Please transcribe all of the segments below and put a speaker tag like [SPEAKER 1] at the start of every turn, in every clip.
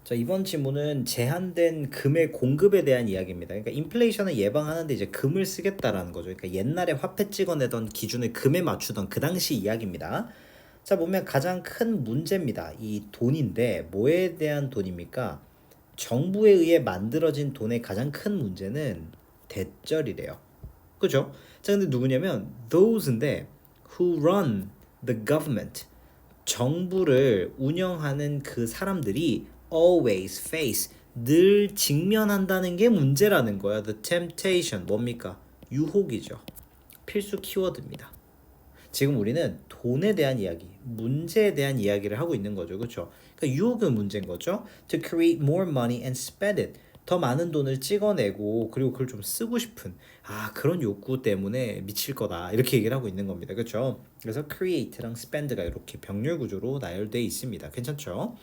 [SPEAKER 1] 자, 이번 질문은 제한된 금의 공급에 대한 이야기입니다. 그러니까 인플레이션을 예방하는데 이제 금을 쓰겠다라는 거죠. 그러니까 옛날에 화폐 찍어내던 기준을 금에 맞추던 그 당시 이야기입니다. 자, 보면 가장 큰 문제입니다. 이 돈인데 뭐에 대한 돈입니까? 정부에 의해 만들어진 돈의 가장 큰 문제는 대절이래요. 그죠? 자, 근데 누구냐면 those인데 who run the government. 정부를 운영하는 그 사람들이 always face 늘 직면한다는 게 문제라는 거야. The temptation 뭡니까? 유혹이죠. 필수 키워드입니다. 지금 우리는 돈에 대한 이야기, 문제에 대한 이야기를 하고 있는 거죠. 그렇죠? 그러니까 유혹은 문제인 거죠. To create more money and spend it. 더 많은 돈을 찍어내고 그리고 그걸 좀 쓰고 싶은 그런 욕구 때문에 미칠 거다 이렇게 얘기를 하고 있는 겁니다. 그렇죠? 그래서 create랑 spend가 이렇게 병렬 구조로 나열되어 있습니다. 괜찮죠?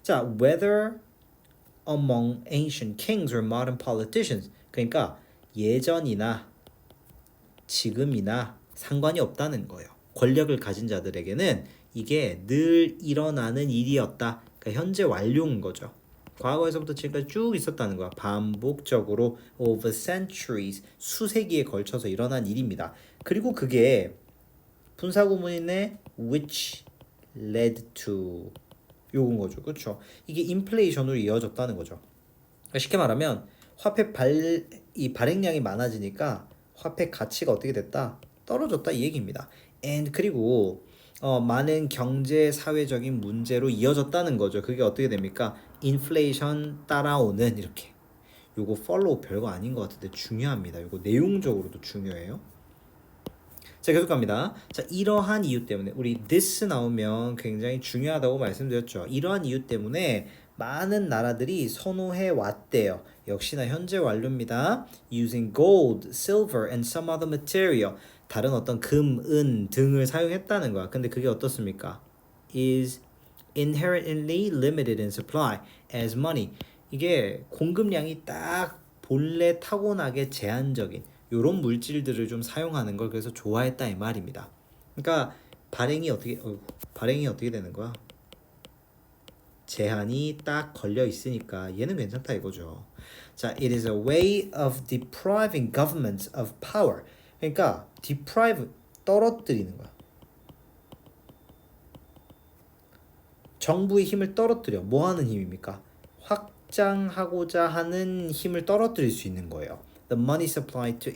[SPEAKER 1] 자, whether among ancient kings or modern politicians. 그러니까 예전이나 지금이나 상관이 없다는 거예요. 권력을 가진 자들에게는 이게 늘 일어나는 일이었다. 그러니까 현재 완료인 거죠. 과거에서부터 지금까지 쭉 있었다는 거야. 반복적으로 over centuries, 수세기에 걸쳐서 일어난 일입니다. 그리고 그게 분사구문인의 which led to 요건 거죠. 그렇죠? 이게 인플레이션으로 이어졌다는 거죠. 그러니까 쉽게 말하면 화폐 이 발행량이 많아지니까 화폐 가치가 어떻게 됐다? 떨어졌다 이 얘기입니다. 그리고 많은 경제 사회적인 문제로 이어졌다는 거죠. 그게 어떻게 됩니까? 인플레이션 따라오는 이렇게. 요거 follow 별거 아닌 것 같은데 중요합니다. 요거 내용적으로도 중요해요. 자, 계속 갑니다. 자, 이러한 이유 때문에 우리 this 나오면 굉장히 중요하다고 말씀드렸죠. 이러한 이유 때문에 많은 나라들이 선호해 왔대요. 역시나 현재 완료입니다. Using gold, silver, and some other material. 다른 어떤 금, 은 등을 사용했다는 거야. 근데 그게 어떻습니까? Is inherently limited in supply as money. 이게 공급량이 딱 본래 타고나게 제한적인 요런 물질들을 좀 사용하는 걸 그래서 좋아했다 이 말입니다. 그러니까 발행이 어떻게 되는 거야? 제한이 딱 걸려 있으니까 얘는 괜찮다 이거죠. 자, it is a way of depriving governments of power. 그러니까 deprive 떨어뜨리는 거야. 정부의 힘을 떨어뜨려. 뭐 하는 힘입니까? 확장하고자 하는 힘을 떨어뜨릴 수 있는 거예요. The money supply to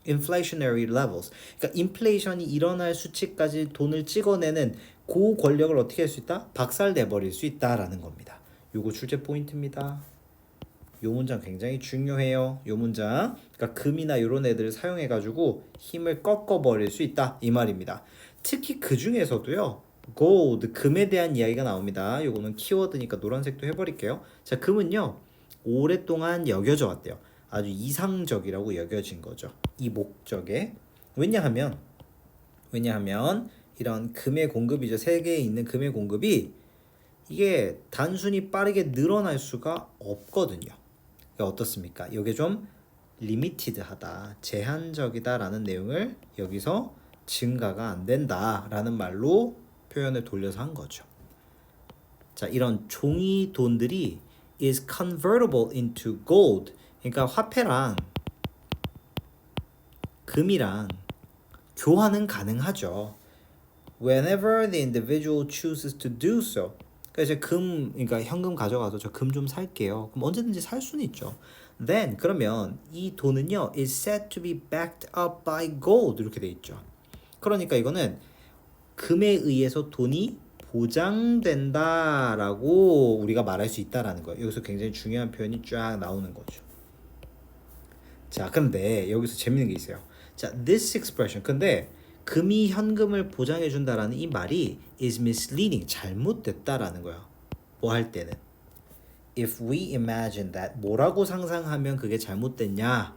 [SPEAKER 1] inflationary levels. 그러니까 인플레이션이 일어날 수치까지 돈을 찍어내는 그 권력을 어떻게 할 수 있다? 박살내 버릴 수 있다라는 겁니다. 요거 출제 포인트입니다. 요 문장 굉장히 중요해요. 요 문장. 그러니까 금이나 이런 애들을 사용해 가지고 힘을 꺾어 버릴 수 있다 이 말입니다. 특히 그 중에서도요. gold, 금에 대한 이야기가 나옵니다. 요거는 키워드니까 노란색도 해버릴게요. 자, 금은요. 오랫동안 여겨져 왔대요. 아주 이상적이라고 여겨진 거죠. 이 목적에. 왜냐하면 이런 금의 공급이죠. 세계에 있는 금의 공급이 이게 단순히 빠르게 늘어날 수가 없거든요. 그러니까 어떻습니까? 이게 좀 리미티드하다, 제한적이다라는 내용을 여기서 증가가 안 된다라는 말로 표현을 돌려서 한 거죠. 자, 이런 종이 돈들이 is convertible into gold. 그러니까 화폐랑 금이랑 교환은 가능하죠. Whenever the individual chooses to do so. 그러니까 이제 그러니까 현금 가져가서 저 금 좀 살게요. 그럼 언제든지 살 수는 있죠. Then 그러면 이 돈은요 is said to be backed up by gold 이렇게 돼 있죠. 그러니까 이거는 금에 의해서 돈이 보장된다라고 우리가 말할 수 있다라는 거예요. 여기서 굉장히 중요한 표현이 쫙 나오는 거죠. 자, 근데 여기서 재밌는 게 있어요. 자, this expression. 근데 금이 현금을 보장해 준다라는 이 말이 is misleading. 잘못됐다라는 거야. 뭐 할 때는. If we imagine that 뭐라고 상상하면 그게 잘못됐냐?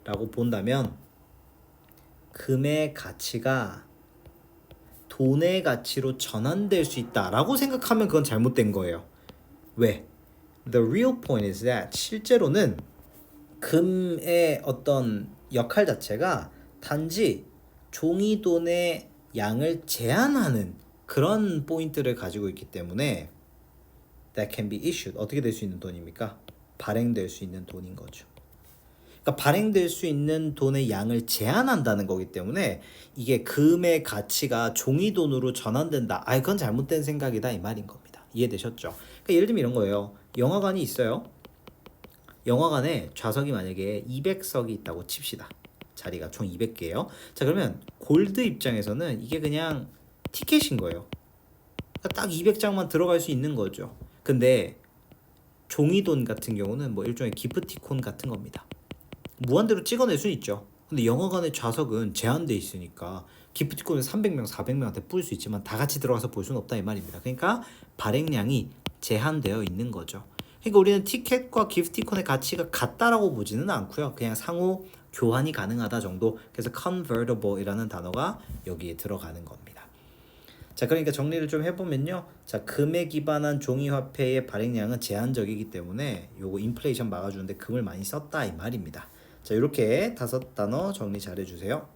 [SPEAKER 1] 라고 본다면 금의 가치가 돈의 가치로 전환될 수 있다라고 생각하면 그건 잘못된 거예요. 왜? The real point is that 실제로는 금의 어떤 역할 자체가 단지 종이돈의 양을 제한하는 그런 포인트를 가지고 있기 때문에 that can be issued. 어떻게 될 수 있는 돈입니까? 발행될 수 있는 돈인 거죠. 그러니까 발행될 수 있는 돈의 양을 제한한다는 거기 때문에 이게 금의 가치가 종이 돈으로 전환된다. 아, 그건 잘못된 생각이다 이 말인 겁니다. 이해되셨죠? 그러니까 예를 들면 이런 거예요. 영화관이 있어요. 영화관에 좌석이 만약에 200석이 있다고 칩시다. 자리가 총 200개예요. 자, 그러면 골드 입장에서는 이게 그냥 티켓인 거예요. 그러니까 딱 200장만 들어갈 수 있는 거죠. 근데 종이돈 같은 경우는 뭐 일종의 기프티콘 같은 겁니다. 무한대로 찍어낼 수 있죠. 근데 영화관의 좌석은 제한돼 있으니까 기프티콘을 300명, 400명한테 뿌릴 수 있지만 다 같이 들어가서 볼 수는 없다 이 말입니다. 그러니까 발행량이 제한되어 있는 거죠. 그러니까 우리는 티켓과 기프티콘의 가치가 같다라고 보지는 않고요. 그냥 상호 교환이 가능하다 정도. 그래서 convertible이라는 단어가 여기에 들어가는 겁니다. 자, 그러니까 정리를 좀 해보면요. 자, 금에 기반한 종이화폐의 발행량은 제한적이기 때문에 요거 인플레이션 막아주는데 금을 많이 썼다 이 말입니다. 자, 이렇게 5단어 정리 잘 해주세요.